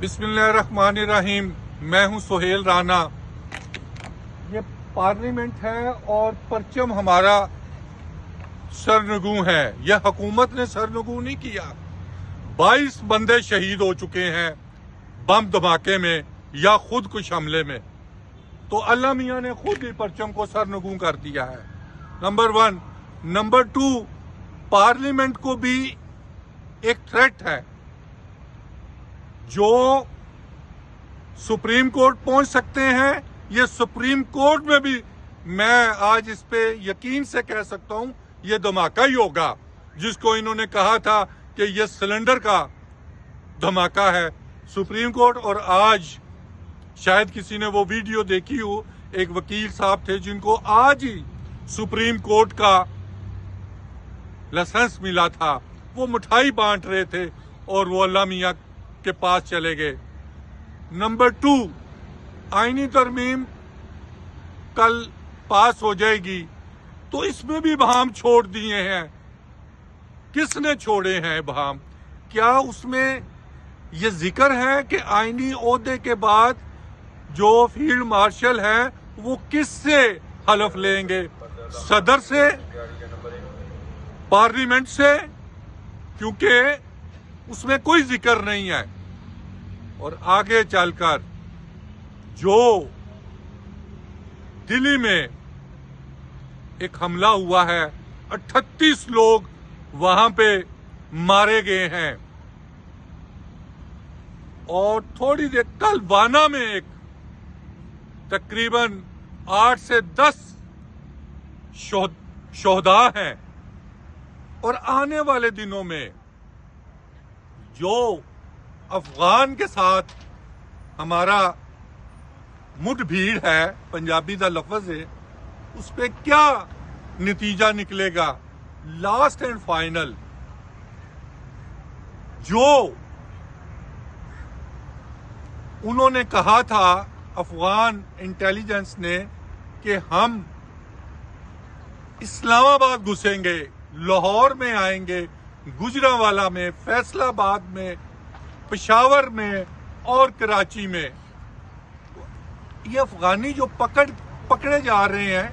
बिस्मिल्लाहिर्रहमानिर्रहीम। मैं हूं सुहेल राना। ये पार्लियामेंट है और परचम हमारा सरनगू है। यह हुकूमत ने सरनगू नहीं किया। 22 बंदे शहीद हो चुके हैं बम धमाके में या खुद कुछ हमले में। तो अल्लाह मियाँ ने खुद ही परचम को सरनगू कर दिया है। नंबर 1। नंबर 2, पार्लियामेंट को भी एक थ्रेट है। जो सुप्रीम कोर्ट पहुंच सकते हैं, ये सुप्रीम कोर्ट में भी मैं आज इस पे यकीन से कह सकता हूं ये धमाका ही होगा, जिसको इन्होंने कहा था कि ये सिलेंडर का धमाका है सुप्रीम कोर्ट। और आज शायद किसी ने वो वीडियो देखी हो, एक वकील साहब थे जिनको आज ही सुप्रीम कोर्ट का लाइसेंस मिला था, वो मिठाई बांट रहे थे और वो अल्लाह मियाँ के पास चले गए। नंबर 2, आईनी तरमीम कल पास हो जाएगी तो इसमें भी बहाम छोड़ दिए हैं। किसने छोड़े हैं बहाम? क्या उसमें ये जिक्र है कि आईनी ओहदे के बाद जो फील्ड मार्शल है वो किससे हलफ लेंगे? सदर से, पार्लियामेंट से? क्योंकि उसमें कोई जिक्र नहीं है। और आगे चलकर जो दिल्ली में एक हमला हुआ है, 38 लोग वहां पे मारे गए हैं। और थोड़ी देर कल वाना में एक तकरीबन 8 से 10 शोहदा हैं। और आने वाले दिनों में जो अफगान के साथ हमारा मुठभीड़ है, पंजाबी दा लफ्ज है, उस पे क्या नतीजा निकलेगा? लास्ट एंड फाइनल जो उन्होंने कहा था अफगान इंटेलिजेंस ने कि हम इस्लामाबाद घुसेंगे, लाहौर में आएंगे, गुजरांवाला में, फैसलाबाद में, पेशावर में और कराची में, ये अफगानी जो पकड़े जा रहे हैं,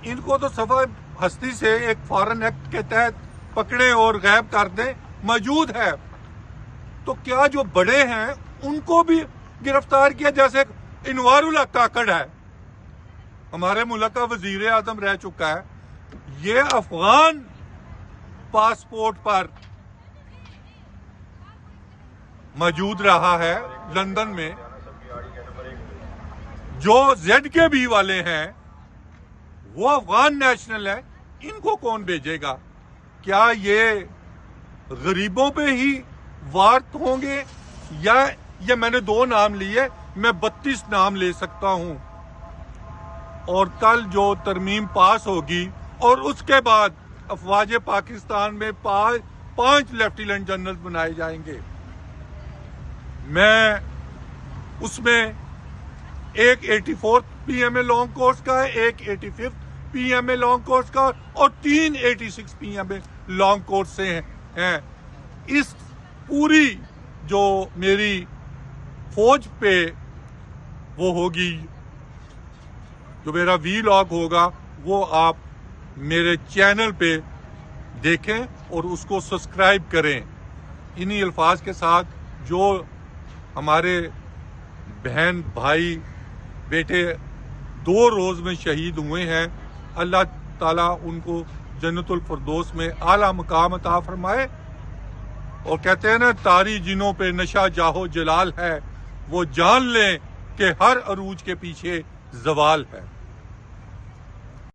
इनको तो सफा हस्ती से एक फॉरेन एक्ट के तहत पकड़े और गायब कर दें, मौजूद है। तो क्या जो बड़े हैं उनको भी गिरफ्तार किया? जैसे इनवारुल्लाह काकड़ है, हमारे मुल्क का वजीर आजम रह चुका है, ये अफगान पासपोर्ट पर मौजूद रहा है लंदन में। जो ZKB वाले हैं वो अफगान नेशनल है, इनको कौन भेजेगा? क्या ये गरीबों पे ही वार होंगे? या ये मैंने 2 नाम लिए, मैं 32 नाम ले सकता हूं। और कल जो तरमीम पास होगी और उसके बाद अफवाज पाकिस्तान में 5 लेफ्टिनेंट जनरल बनाए जाएंगे। मैं उसमें एक 84 PMA लॉन्ग कोर्स का है, एक 85 PMA लॉन्ग कोर्स का और 3 86 PMA लॉन्ग कोर्स से हैं। इस पूरी जो मेरी फौज पे वो होगी, जो मेरा वीलॉग होगा, वो आप मेरे चैनल पे देखें और उसको सब्सक्राइब करें। इन्हीं अल्फाज के साथ जो हमारे बहन भाई बेटे 2 रोज में शहीद हुए हैं, अल्लाह ताला उनको जन्नतुल फिरदौस में आला मकाम अता फरमाए। और कहते हैं ना, तारी जिनों पे नशा जाहो जलाल है, वो जान लें कि हर अरूज के पीछे जवाल है।